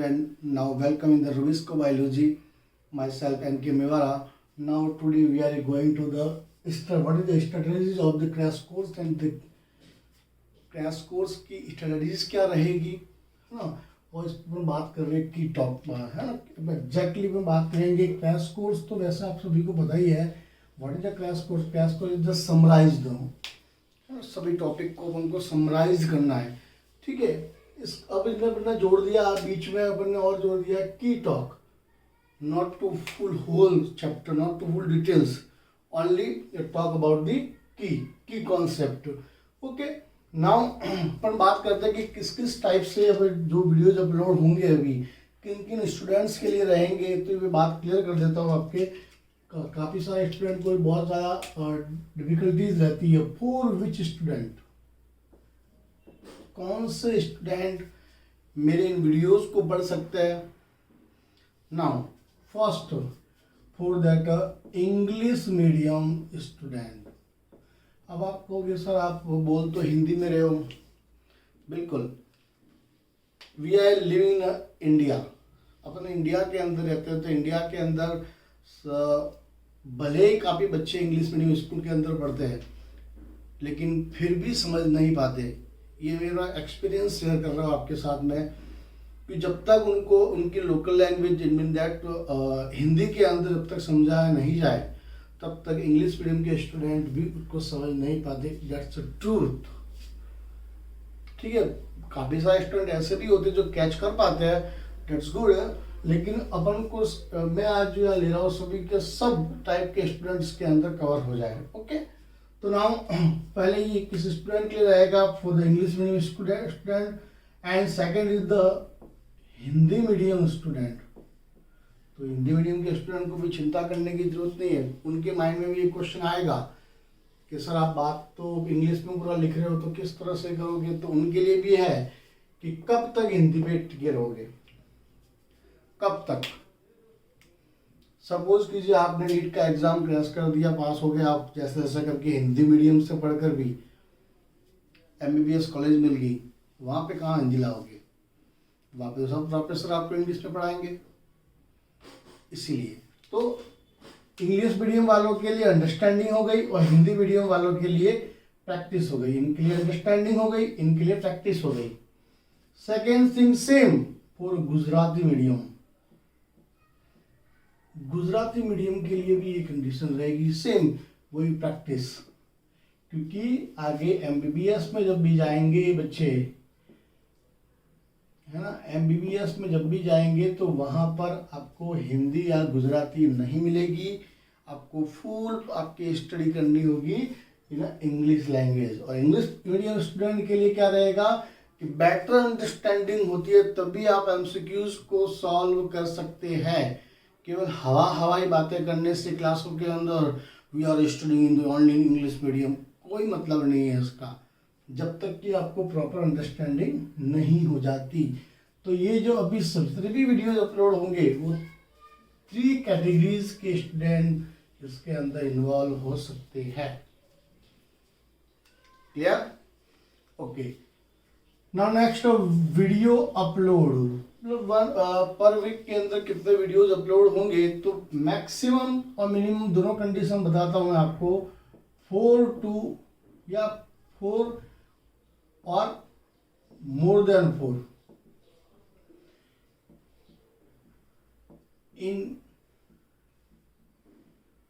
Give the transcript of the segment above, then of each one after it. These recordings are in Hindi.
student. Now welcome in the Rubisco Biology. Myself M.K. Mewara. Now today we are going to what is the strategies of the crash course and the crash course की strategies क्या रहेगी, है ना। और इस पर बात कर रहे हैं की टॉप पर, है ना। एग्जैक्टली में बात करेंगे क्रैश कोर्स। तो वैसे आप सभी को पता ही है what is the crash course. Crash course is just summarise दो, सभी टॉपिक को अपन को समराइज करना है, ठीक है। इस अब इसमें अपने जोड़ दिया, बीच में अपन ने और जोड़ दिया की talk, not to full whole chapter, not to full details, only talk about the key concept. Okay, now अपन बात करते हैं कि किस किस टाइप से जो वीडियोज अपलोड होंगे अभी किन किन स्टूडेंट्स के लिए रहेंगे। तो ये बात क्लियर कर देता हूँ। आपके काफ़ी सारे स्टूडेंट को बहुत ज़्यादा डिफिकल्टीज रहती है। फॉर विच स्टूडेंट, कौन से स्टूडेंट मेरे इन वीडियोस को पढ़ सकते हैं। Now first, for that English medium student. अब आप कहोगे सर आप बोल तो हिंदी में रहे हो। बिल्कुल, we are living in India, अपन इंडिया के अंदर रहते हैं। तो इंडिया के अंदर भले ही काफ़ी बच्चे इंग्लिश मीडियम स्कूल के अंदर पढ़ते हैं, लेकिन फिर भी समझ नहीं पाते। ये मेरा एक्सपीरियंस शेयर कर रहा हूँ आपके साथ में कि जब तक उनको उनकी local language mean that Hindi के अंदर जब तक समझाया नहीं जाए तब तक इंग्लिश मीडियम के स्टूडेंट भी उसको समझ नहीं पाते। दैट्स द ट्रूथ, ठीक है। काफ़ी सारे स्टूडेंट ऐसे भी होते जो कैच कर पाते हैं, दैट्स गुड। लेकिन अपन को मैं आज जो ले रहा हूँ सभी के सब टाइप के स्टूडेंट्स के अंदर कवर हो जाए। ओके, तो नाउ पहले ये किस स्टूडेंट के लिए रहेगा, for the English medium student and second is the Hindi medium student. तो हिंदी मीडियम के स्टूडेंट को भी चिंता करने की जरूरत नहीं है। उनके माइंड में भी ये क्वेश्चन आएगा कि सर आप बात तो इंग्लिश में पूरा लिख रहे हो तो किस तरह से करोगे। तो उनके लिए भी है कि कब तक हिंदी पे टिके रहोगे, कब तक। सपोज कीजिए आपने नीट का एग्जाम क्रैश कर दिया, पास हो गए आप जैसे जैसे करके, हिंदी मीडियम से पढ़कर भी MBBS कॉलेज मिल गई, वहाँ पे कहाँ हिंदी लाओगे। वहाँ पे सब प्रोफेसर आपको इंग्लिश में पढ़ाएंगे। इसीलिए तो इंग्लिश मीडियम वालों के लिए अंडरस्टैंडिंग हो गई और हिंदी मीडियम वालों के लिए प्रैक्टिस हो गई। इनके लिए अंडरस्टैंडिंग हो गई, इनके लिए प्रैक्टिस हो गई। Second thing same for Gujarati medium. Gujarati medium के लिए भी ये कंडीशन रहेगी सेम, वही प्रैक्टिस। क्योंकि आगे MBBS में जब भी जाएंगे बच्चे, है ना, MBBS में जब भी जाएंगे तो वहाँ पर आपको हिंदी या गुजराती नहीं मिलेगी। आपको फुल आपकी स्टडी करनी होगी इन इंग्लिश लैंग्वेज। और इंग्लिश मीडियम स्टूडेंट के लिए क्या रहेगा कि बेटर अंडरस्टैंडिंग होती है, तभी आप MCQs को सॉल्व कर सकते हैं। केवल हवाई बातें करने से क्लासों के अंदर we are studying in only English medium, कोई मतलब नहीं है इसका, जब तक कि आपको प्रॉपर अंडरस्टैंडिंग नहीं हो जाती। तो ये जो अभी जितने भी वीडियोज अपलोड होंगे वो 3 कैटेगरीज के स्टूडेंट इसके अंदर इन्वॉल्व हो सकते हैं। Clear? Okay, now next video upload. पर वीक के अंदर कितने वीडियोज अपलोड होंगे, तो मैक्सिमम और मिनिमम दोनों कंडीशन बताता हूं मैं आपको। 4 to या 4 और मोर देन 4 इन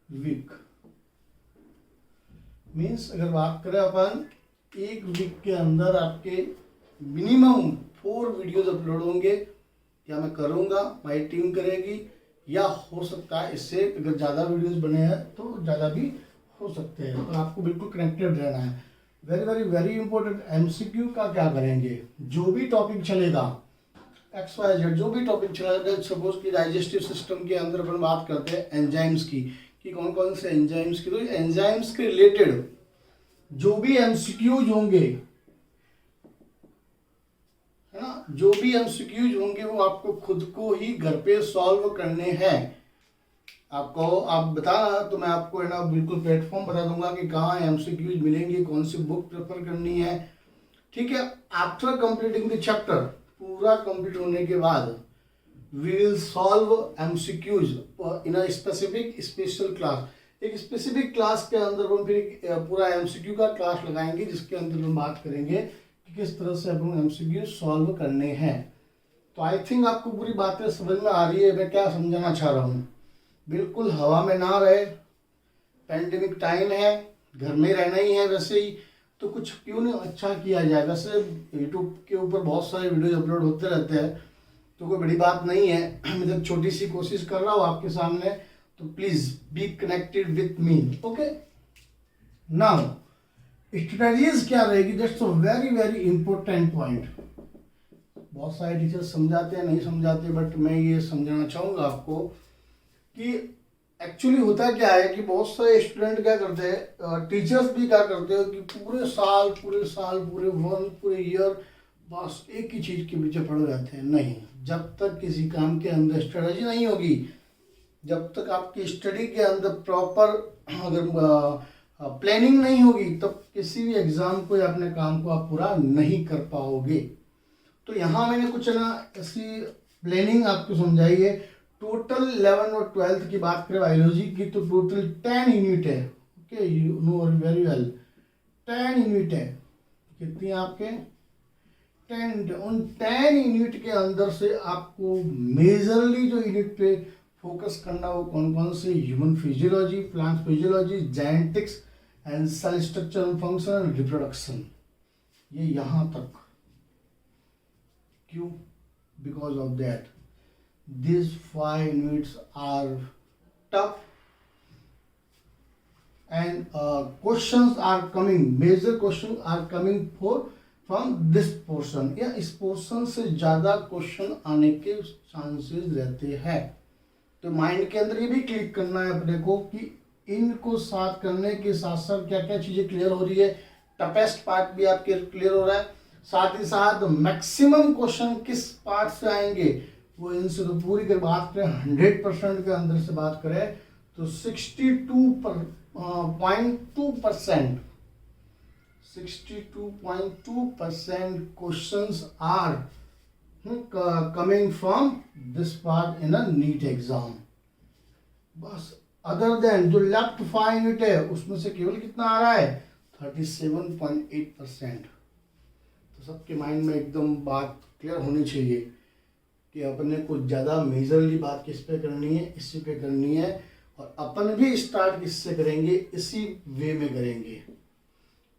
वीक। मीन्स अगर बात करें अपन एक वीक के अंदर आपके मिनिमम 4 वीडियोज अपलोड होंगे, या मैं करूँगा, माई टीम करेगी, या हो सकता है इससे अगर ज़्यादा वीडियोस बने हैं तो ज़्यादा भी हो सकते हैं। तो आपको बिल्कुल कनेक्टेड रहना है। Very very very important, MCQ का क्या करेंगे, जो भी टॉपिक चलेगा XYZ, जो भी टॉपिक चलेगा। सपोज कि डाइजेस्टिव सिस्टम के अंदर अपन बात करते हैं एंजाइम्स की, कि कौन कौन से एंजाइम्स की, तो एंजाइम्स के रिलेटेड जो भी MCQs होंगे, है ना, जो भी MCQs होंगे वो आपको खुद को ही घर पे सॉल्व करने हैं। आपको आप बताना तो मैं आपको, है ना, बिल्कुल प्लेटफॉर्म बता दूंगा कि कहाँ MCQs मिलेंगे, कौन सी बुक प्रेफर करनी है। ठीक है, आफ्टर कंप्लीटिंग द चैप्टर, पूरा कंप्लीट होने के बाद we will solve MCQs in a specific special class. एक स्पेसिफिक क्लास के अंदर हम फिर पूरा MCQ का क्लास लगाएंगे, जिसके अंदर हम बात करेंगे कि किस तरह से हम MCQ सॉल्व करने हैं। तो आई थिंक आपको पूरी बातें समझ में आ रही है मैं क्या समझाना चाह रहा हूँ। बिल्कुल हवा में ना रहे, पैंडेमिक टाइम है, घर में रहना ही है वैसे ही, तो कुछ क्यों नहीं अच्छा किया जाए। वैसे यूट्यूब के ऊपर बहुत सारे वीडियो अपलोड होते रहते हैं, तो कोई बड़ी बात नहीं है। मैं जब छोटी सी कोशिश कर रहा हूँ आपके सामने, तो please be connected with me. Okay, now strategies क्या रहेगी, that's a very very important point. बहुत सारे टीचर्स समझाते हैं, नहीं समझाते, बट मैं ये समझाना चाहूँगा आपको कि एक्चुअली होता क्या है कि बहुत सारे स्टूडेंट क्या करते हैं, टीचर्स भी क्या करते हैं कि पूरे साल पूरे ईयर बस एक ही चीज़ के पीछे पड़े रहते हैं। नहीं, जब तक किसी काम के अंदर स्ट्रेटजी नहीं होगी, जब तक आपकी स्टडी के अंदर प्रॉपर अगर प्लानिंग नहीं होगी, तब किसी भी एग्जाम को या अपने काम को आप पूरा नहीं कर पाओगे। तो यहाँ मैंने कुछ ना ऐसी प्लानिंग आपको समझाई है। टोटल 11 और 12th की बात करें बायोलॉजी की, तो टोटल 10 यूनिट है। Okay, you know very well, 10 unit है। कितनी आपके 10 यूनिट। उन 10 यूनिट के अंदर से आपको मेजरली जो यूनिट पे फोकस करना वो कौन कौन से, human physiology, plant physiology, genetics and cell structure and function and reproduction, ये यहाँ तक। क्यों? Because of that these 5 units are tough and questions are coming, major questions are coming from this portion, या इस पोर्शन से ज़्यादा क्वेश्चन आने के चांसेस रहते हैं। तो माइंड के अंदर ये भी क्लिक करना है अपने को कि इनको साथ करने के साथ साथ क्या क्या चीज़ें क्लियर हो रही है, टफेस्ट पार्ट भी आपके क्लियर हो रहा है, साथ ही साथ मैक्सिमम क्वेश्चन किस पार्ट से आएंगे वो इनसे तो पूरी कर बात करें 100% के अंदर से बात करें तो 62.2% questions are coming from this part in a NEET exam. बस अदर देन जो लेफ्ट 5 यूनिट है उसमें से केवल कितना आ रहा है, 37.8%। तो सबके माइंड में एकदम बात क्लियर होनी चाहिए कि अपने को ज़्यादा मेजरली बात किस पे करनी है, इसी पे करनी है, और अपन भी स्टार्ट किससे करेंगे, इसी वे में करेंगे।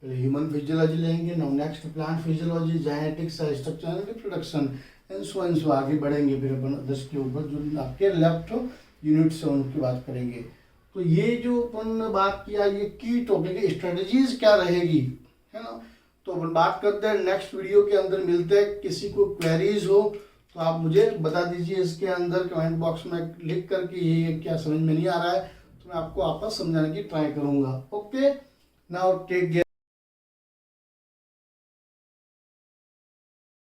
पहले ह्यूमन फिजियोलॉजी लेंगे, now next plant physiology, genetics, cell structure and reproduction, and so आगे बढ़ेंगे। फिर अपन 10 के ऊपर जो आपके लेफ्ट यूनिट से उनकी बात करेंगे। तो ये जो अपन बात किया, ये की टॉपिक है, स्ट्रेटजीज क्या रहेगी, है ना। तो अपन बात करते हैं नेक्स्ट वीडियो के अंदर, मिलते हैं। किसी को क्वेरीज हो तो आप मुझे बता दीजिए इसके अंदर कमेंट बॉक्स में लिख करके ये क्या समझ में नहीं आ रहा है, तो मैं आपको आपस समझाने की ट्राई करूंगा। Okay, now take care.